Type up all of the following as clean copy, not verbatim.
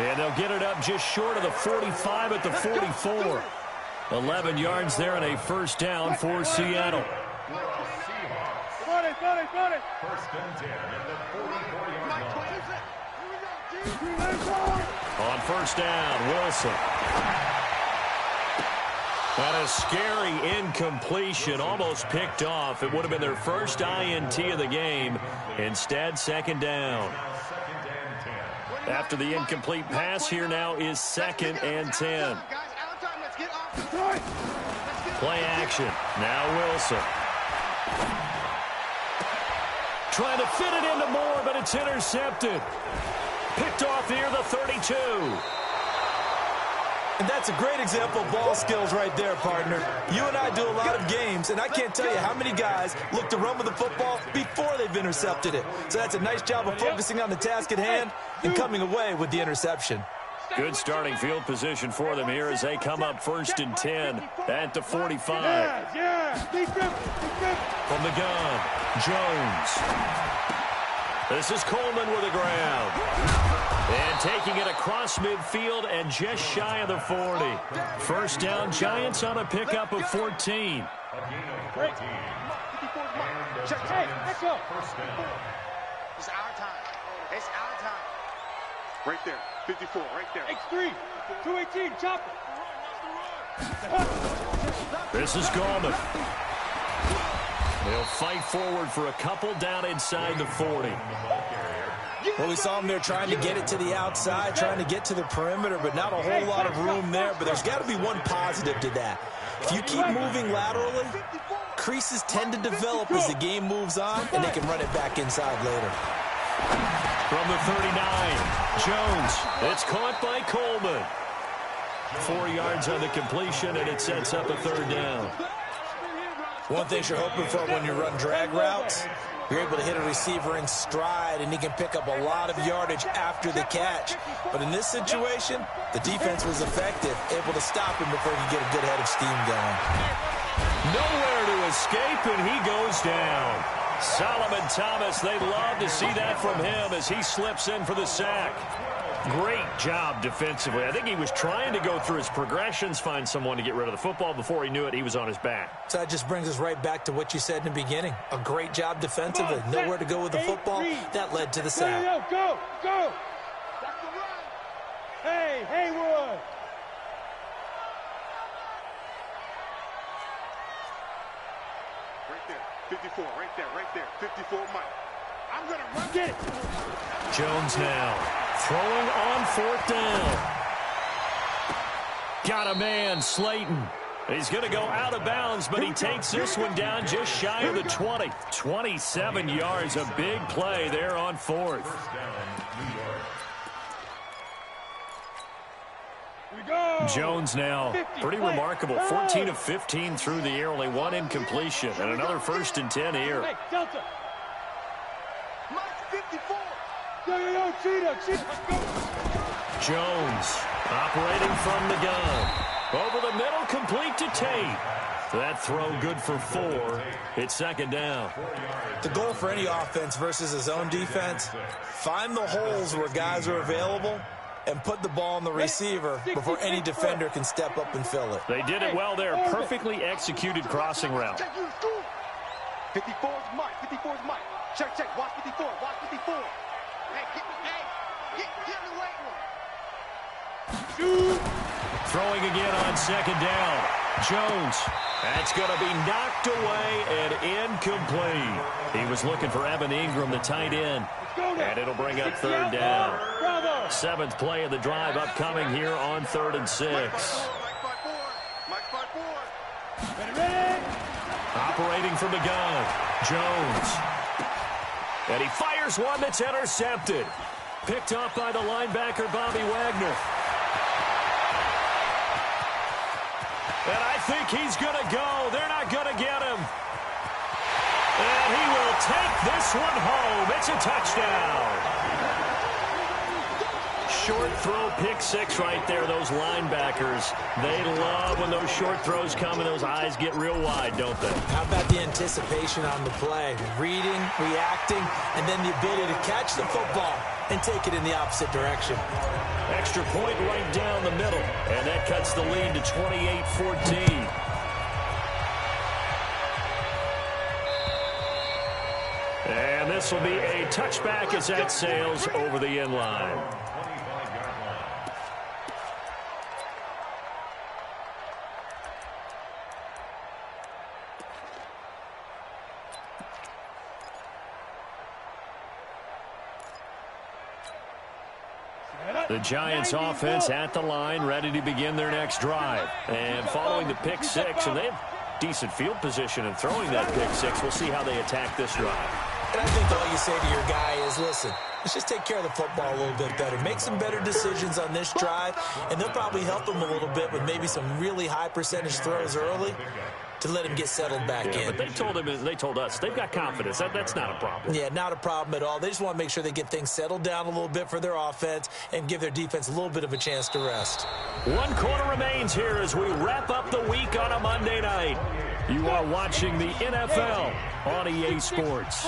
And they'll get it up just short of the 45 at the 44. 11 yards there and a first down for Seattle. First and 10 at the 44-yard line. On first down, Wilson. And a scary incompletion, almost picked off. It would have been their first INT of the game. Instead, second down. After the incomplete pass, here now is second and 10. Play action. Now Wilson. Trying to fit it into Moore, but it's intercepted. Picked off near the 32. And that's a great example of ball skills right there, partner. You and I do a lot of games, and I can't tell you how many guys look to run with the football before they've intercepted it. So that's a nice job of focusing on the task at hand and coming away with the interception. Good starting field position for them here as they come up first and 10 at the 45. From the gun, Jones. This is Coleman with a grab. And taking it across midfield and just shy of the 40. First down, Giants on a pickup of 14. Great. Hey, let's go. It's our time. It's our time. Right there, 54, right there. X3, 218, chop it. This is Gallman. They'll fight forward for a couple down inside the 40. Well, we saw him there trying to get it to the outside, trying to get to the perimeter, but not a whole lot of room there. But there's got to be one positive to that. If you keep moving laterally, creases tend to develop as the game moves on, and they can run it back inside later. From the 39, Jones. It's caught by Coleman. 4 yards on the completion, and it sets up a third down. One thing you're hoping for when you run drag routes, you're able to hit a receiver in stride, and he can pick up a lot of yardage after the catch. But in this situation, the defense was effective, able to stop him before he could get a good head of steam going. Nowhere to escape, and he goes down. Solomon Thomas, they'd love to see that from him as he slips in for the sack. Great job defensively. I think he was trying to go through his progressions, find someone to get rid of the football. Before he knew it, he was on his back. So that just brings us right back to what you said in the beginning. A great job defensively. Nowhere to go with the football. That led to the sack. Go, go. Hey, Haywood. Right there, 54, right there, 54, Mike. I'm going to run. Get it. Jones now throwing on fourth down. Got a man, Slayton. He's going to go out of bounds, but he takes this one down just shy of the 20. 27 yards, a big play there on fourth. Jones now, pretty remarkable. 14 of 15 through the air, only one incompletion, and another first and 10 here. Hey, Delta. Jones operating from the gun. Over the middle, complete to Tate. That throw good for 4. It's second down. The goal for any offense versus a zone defense, find the holes where guys are available and put the ball on the receiver before any defender can step up and fill it. They did it well there. Perfectly executed crossing route. 54's Mike. 54's Mike. Check, check. Watch 54. Watch 54. Hey, get in the weight room. Throwing again on second down. Jones. That's going to be knocked away and incomplete. He was looking for Evan Ingram, the tight end. And it'll bring up third down. 7th play of the drive upcoming here on 3rd and 6. Mike 5-4. Operating from the gun. Jones. And he fires one that's intercepted. Picked up by the linebacker, Bobby Wagner. And I think he's going to go. They're not going to get him. And he will take this one home. It's a touchdown. Short throw, pick 6 right there. Those linebackers, they love when those short throws come and those eyes get real wide, don't they? How about the anticipation on the play? Reading, reacting, and then the ability to catch the football and take it in the opposite direction. extra point right down the middle. And that cuts the lead to 28-14. And this will be a touchback as that sails over the end line. The Giants offense at the line, ready to begin their next drive. And following the pick six, and they have decent field position in throwing that pick six. We'll see how they attack this drive. And I think all you say to your guy is, listen, let's just take care of the football a little bit better. Make some better decisions on this drive, and they'll probably help him a little bit with maybe some really high percentage throws early to let him get settled back in. But they told us they've got confidence. That's not a problem. Yeah, not a problem at all. They just want to make sure they get things settled down a little bit for their offense and give their defense a little bit of a chance to rest. 1 quarter remains here as we wrap up the week on a Monday night. You are watching the NFL on EA Sports.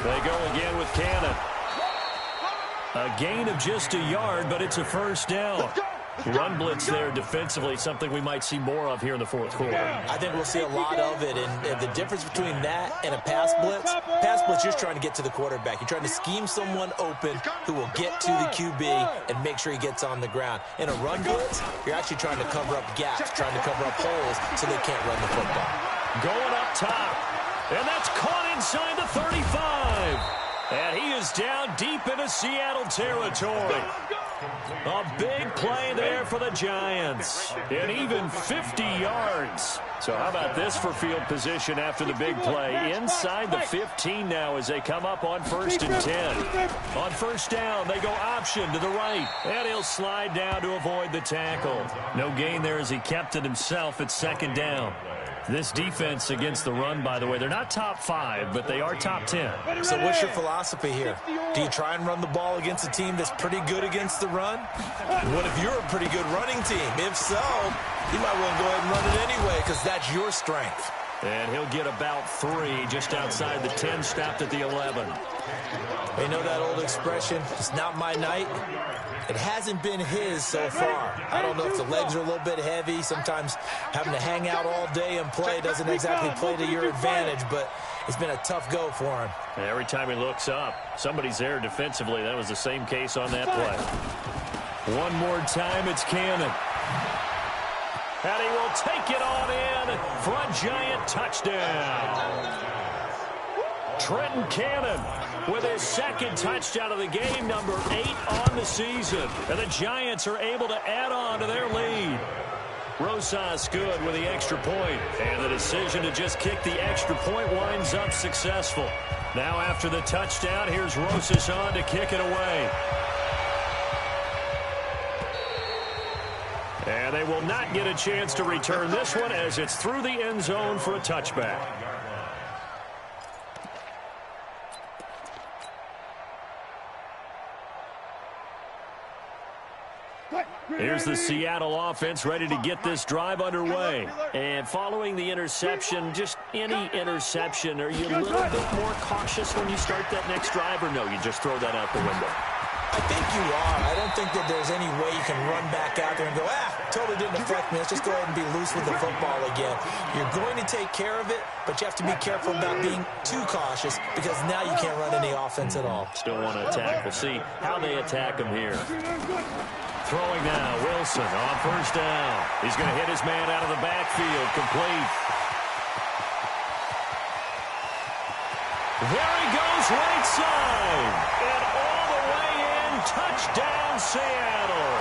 They go again with Cannon. A gain of just a yard, but it's a first down. Run blitz there defensively, something we might see more of here in the fourth quarter. I think we'll see a lot of it, and the difference between that and a pass blitz, you're just trying to get to the quarterback. You're trying to scheme someone open who will get to the QB and make sure he gets on the ground. In a run blitz, you're actually trying to cover up gaps, trying to cover up holes so they can't run the football. Going up top, and that's caught inside the 35. And he is down deep into Seattle territory. A big play there for the Giants. And even 50 yards. So how about this for field position after the big play? Inside the 15 now as they come up on 1st and 10. On first down, they go option to the right. And he'll slide down to avoid the tackle. No gain there as he kept it himself at 2nd down. This defense against the run, by the way, they're not top 5, but they are top 10. So what's your philosophy here? Do you try and run the ball against a team that's pretty good against the run? What if you're a pretty good running team? If so, you might want to go ahead and run it anyway because that's your strength. And he'll get about 3 just outside the 10, stopped at the 11. You know that old expression, it's not my night? It hasn't been his so far. I don't know if the legs are a little bit heavy. Sometimes having to hang out all day and play doesn't exactly play to your advantage, but it's been a tough go for him. And every time he looks up, somebody's there defensively. That was the same case on that play. One more time, it's Cannon. And he will take it on in for a Giant touchdown. Trenton Cannon with his 2nd touchdown of the game, number 8 on the season. And the Giants are able to add on to their lead. Rosas good with the extra point. And the decision to just kick the extra point winds up successful. Now after the touchdown, here's Rosas on to kick it away. And they will not get a chance to return this one as it's through the end zone for a touchback. Here's the Seattle offense ready to get this drive underway. And following the interception, just any interception, are you a little bit more cautious when you start that next drive, or no, you just throw that out the window? I think you are. I don't think that there's any way you can run back out there and go, totally didn't affect me. Let's just go ahead and be loose with the football again. You're going to take care of it, but you have to be careful about being too cautious because now you can't run any offense at all. Still want to attack. We'll see how they attack him here. Throwing now, Wilson on 1st down. He's going to hit his man out of the backfield, complete. There he goes, right side. And all the way in, touchdown Seattle.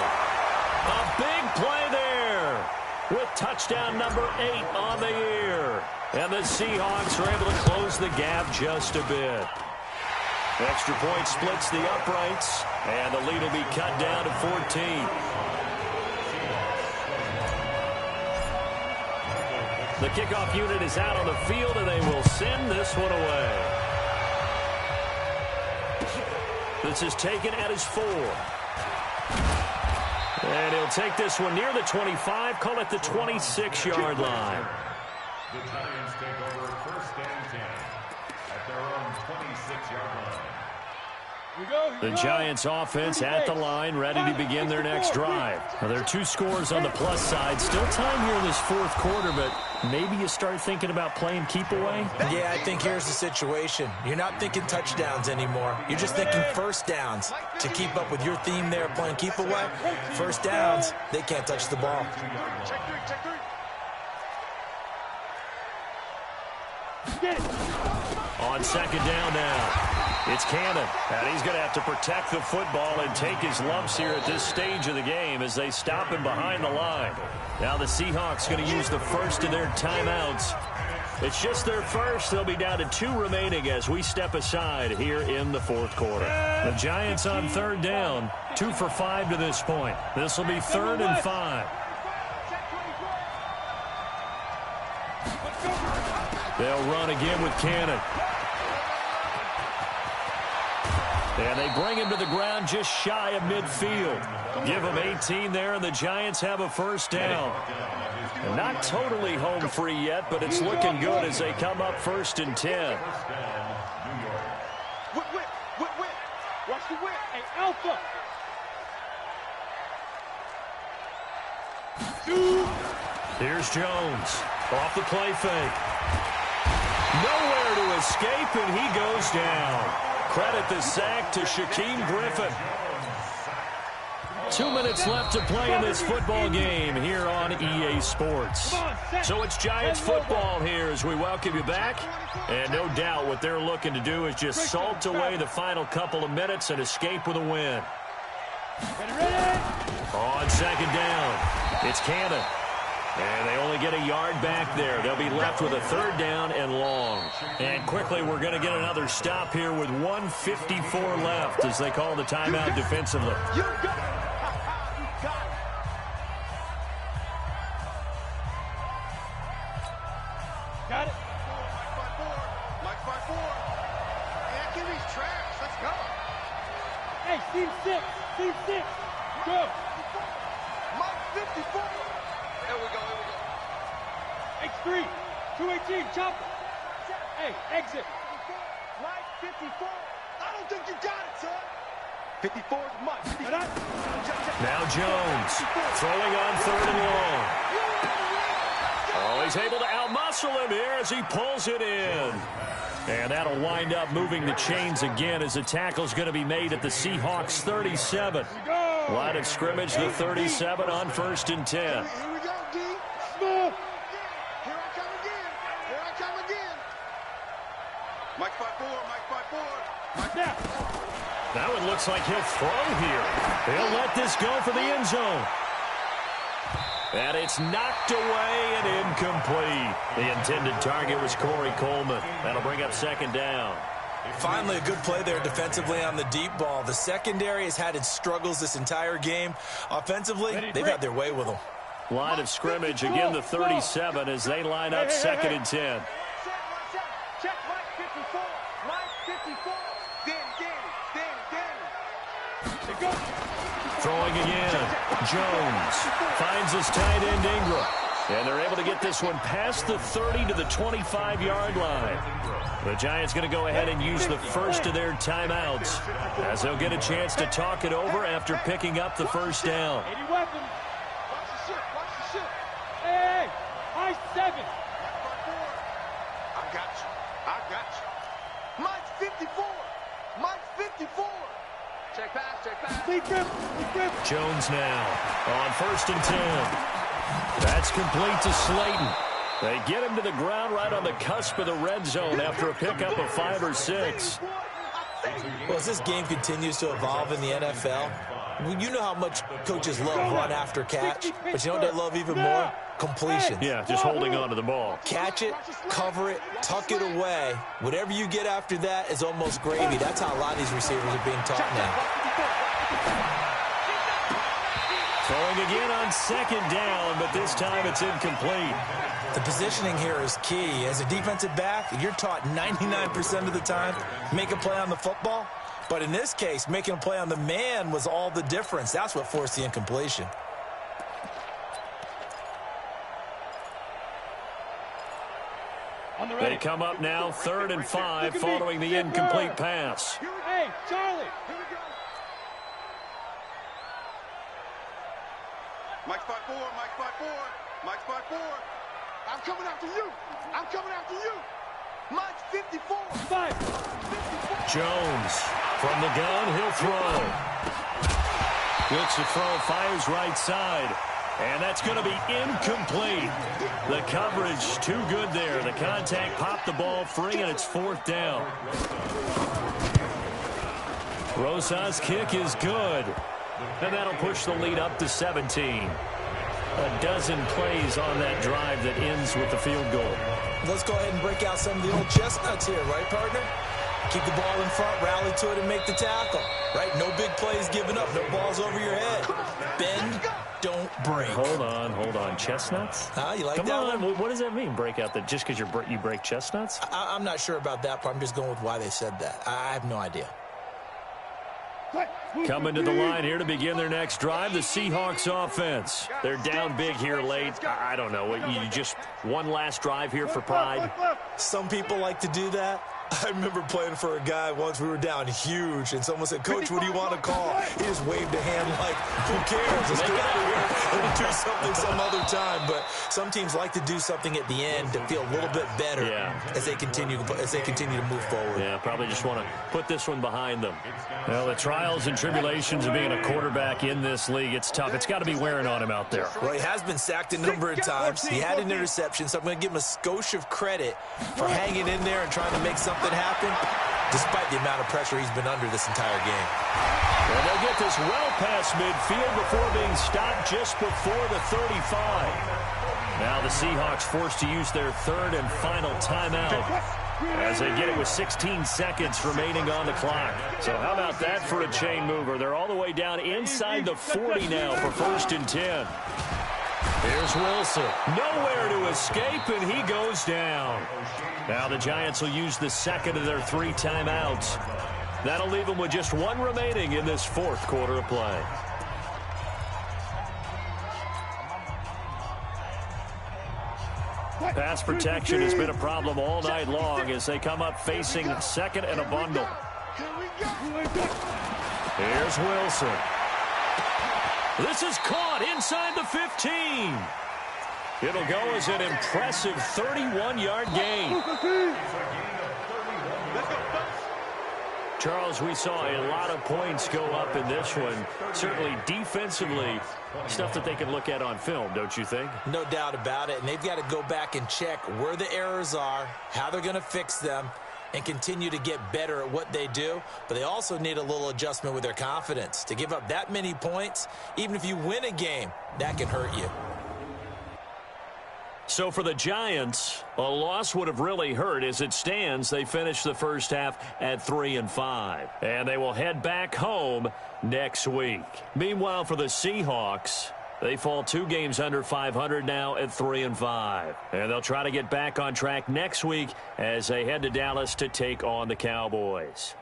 A big play there with touchdown number 8 on the year. And the Seahawks are able to close the gap just a bit. Extra point splits the uprights, and the lead will be cut down to 14. The kickoff unit is out on the field, and they will send this one away. This is taken at his 4. And he'll take this one near the 25, call it the 26-yard line. The Giants take over first and 10 at their own 26-yard line. The Giants offense at the line, ready to begin their next drive. Now, there are 2 scores on the plus side. Still time here in this fourth quarter, but maybe you start thinking about playing keep away? Yeah, I think here's the situation. You're not thinking touchdowns anymore. You're just thinking first downs. To keep up with your theme there, playing keep away, first downs, they can't touch the ball. Check three, check three. On second down now. It's Cannon, and he's going to have to protect the football and take his lumps here at this stage of the game as they stop him behind the line. Now the Seahawks going to use the first of their timeouts. It's just their first. They'll be down to 2 remaining as we step aside here in the fourth quarter. The Giants on third down, 2 for 5 to this point. This will be 3rd and 5. They'll run again with Cannon. And they bring him to the ground just shy of midfield. Give him 18 there, and the Giants have a first down. Not totally home free yet, but it's looking good as they come up 1st and 10. Whip. Watch the whip. Hey, Alpha. 2. Here's Jones off the play fake. Nowhere to escape, and he goes down. Credit the sack to Shaquem Griffin. 2 minutes left to play in this football game here on EA Sports. So it's Giants football here as we welcome you back. And no doubt what they're looking to do is just salt away the final couple of minutes and escape with a win. On second down, it's Cannon. And they only get a yard back there. They'll be left with a 3rd down and long. And quickly, we're going to get another stop here with 1:54 left as they call the timeout defensively. You got it. Got it. Mike 5-4. Yeah, give me trash. Let's go. Hey, team 6. Team 6. Go. Mike 54. Here we go. X3, 218, chopper. Hey, exit. Mike 54. I don't think you got it, son. 54 is Mike. Now Jones throwing on 3rd and long. Oh, he's able to outmuscle him here as he pulls it in. And that'll wind up moving the chains again as the tackle's going to be made at the Seahawks 37. Line of scrimmage, the 37 on 1st and 10. Here we go, D. Smooth. Here I come again. Mike 5-4, Mike 5-4. Mike now. That one looks like he'll throw here. He'll let this go for the end zone. And it's knocked away and incomplete. The intended target was Corey Coleman. That'll bring up 2nd down. Finally, a good play there defensively on the deep ball. The secondary has had its struggles this entire game. Offensively, they've had their way with them. Line of scrimmage, again the 37 as they line up 2nd and 10. Check Mike 54. Mike 54. Danny. Throwing again. Jones finds his tight end Ingram. And they're able to get this one past the 30 to the 25-yard line. The Giants going to go ahead and use the first of their timeouts as they'll get a chance to talk it over after picking up the first down. 80 weapons. Watch the ship. Hey, I 7. I got you. Mike 54. Mike 54. Check pass. Lead grip. Jones now on 1st and 10. That's complete to Slayton. They get him to the ground right on the cusp of the red zone after a pickup of 5 or 6. Well, as this game continues to evolve in the NFL, you know how much coaches love run after catch, but you know what they love even more? Completions. Yeah, just holding on to the ball. Catch it, cover it, tuck it away. Whatever you get after that is almost gravy. That's how a lot of these receivers are being taught now. Throwing again on 2nd down, but this time it's incomplete. The positioning here is key. As a defensive back, you're taught 99% of the time, make a play on the football. But in this case, making a play on the man was all the difference. That's what forced the incompletion. They come up now 3rd and 5 following the incomplete pass. Hey, Charlie. Mike 5-4, Mike 5-4, Mike 5-4. I'm coming after you. I'm coming after you. Mike 54. 5. Jones from the gun, he'll throw. Looks to throw, fires right side. And that's going to be incomplete. The coverage too good there. The contact popped the ball free, and it's 4th down. Rosas' kick is good. And that'll push the lead up to 17. A dozen plays on that drive that ends with the field goal. Let's go ahead and break out some of the old chestnuts here, right, partner? Keep the ball in front, rally to it, and make the tackle. Right? No big plays given up. No balls over your head. Bend, don't break. Hold on. Chestnuts? You like Come that on. one? What does that mean, break out? Just because you break chestnuts? I'm not sure about that part. I'm just going with why they said that. I have no idea. Coming to the line here to begin their next drive, the Seahawks offense. They're down big here late. I don't know. You just one last drive here for pride? Some people like to do that. I remember playing for a guy once. We were down huge, and someone said, "Coach, what do you want to call?" He just waved a hand like, "Who cares? Let's get out of here. We'll do something some other time." But some teams like to do something at the end to feel a little bit better as they continue to move forward. Yeah, probably just want to put this one behind them. Well, the trials and tribulations of being a quarterback in this league, it's tough. It's got to be wearing on him out there. Well, he has been sacked a number of times. He had an interception, so I'm going to give him a skosh of credit for hanging in there and trying to make something happen, despite the amount of pressure he's been under this entire game. Well, they'll get this well past midfield before being stopped just before the 35. Now the Seahawks forced to use their 3rd and final timeout as they get it with 16 seconds remaining on the clock. So how about that for a chain mover? They're all the way down inside the 40 now for 1st and 10. Here's Wilson. Nowhere to escape, and he goes down. Now the Giants will use the 2nd of their 3 timeouts. That'll leave them with just 1 remaining in this 4th quarter of play. Pass protection has been a problem all night long as they come up facing 2nd and a bundle. Here's Wilson. This is caught inside the 15. It'll go as an impressive 31-yard gain. Charles, we saw a lot of points go up in this one. Certainly defensively, stuff that they can look at on film, don't you think? No doubt about it. And they've got to go back and check where the errors are, how they're going to fix them, and continue to get better at what they do. But they also need a little adjustment with their confidence. To give up that many points, even if you win a game, that can hurt you. So for the Giants, a loss would have really hurt. As it stands, they finished the first half at 3-5. And they will head back home next week. Meanwhile, for the Seahawks, they fall 2 games under 500 now at 3-5. And they'll try to get back on track next week as they head to Dallas to take on the Cowboys.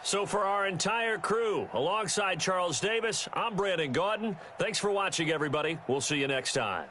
So for our entire crew, alongside Charles Davis, I'm Brandon Gaudin. Thanks for watching, everybody. We'll see you next time.